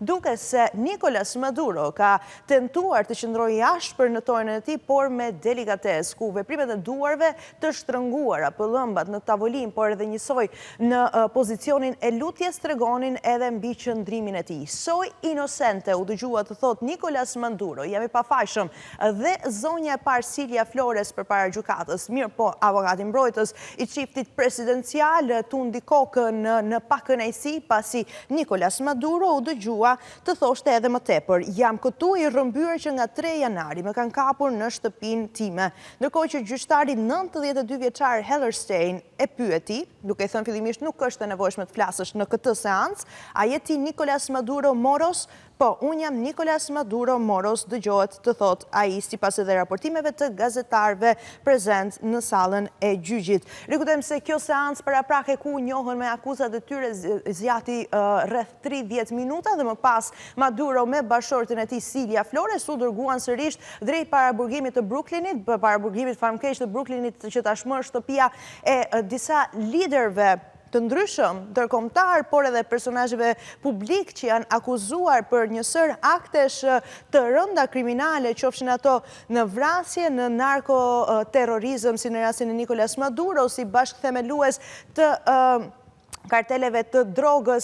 duke se Nicolas Maduro ka tentuar të qëndrojë jashtë në toren e tij, por me delikates, ku veprimet e duarve të shtrënguara, pëllëmbat në tavolin, por edhe njësoj në pozicionin e lutjes tregonin edhe mbi qëndrimin e tij. Soj inocente, u dëgjua të thot Nicolas Maduro, jam i pafajshëm, dhe zonja e parë Silja Flores përpara gjykatës. Mirë po, avokati mbrojtës i çiftit presidencial tundi kokën në pakënaqësi pasi Nicolas Maduro u dëgjua të thoshte edhe më tepër: jam këtu i rrëmbyer që nga 3 janari më kanë kapur në shtëpinë time. Ndërkohë që gjyqtari 92 vjeçar Hellerstein e pyeti, duke thënë fillimisht nuk është e nevojshme të flasësh në këtë seancë, a je ti Nicolas Maduro Moros? Po, unë jam Nicolas Maduro Moros, dëgjohet të thot ai sipas edhe raportimeve të gazetarëve prezent në sallën e gjyqit. Rikujtojmë se kjo seancë paraprake ku njohën me akuzat e tyre zgjati rreth 30 minuta dhe më pas Maduro me bashortën e tij Silja Flores u dërguan sërish drejt paraburgimit të Brooklynit, paraburgimit famkeq të Brooklynit që tashmë është shtëpia e disa liderëve të ndryshëm, ndërkombëtar, por edhe personazheve publik që janë akuzuar për një sër aktesh të rënda kriminale, qofshin ato në vrasje, në narkoterrorizëm, si në rastin e Nicolas Maduro, si bashkëthemelues të karteleve të drogës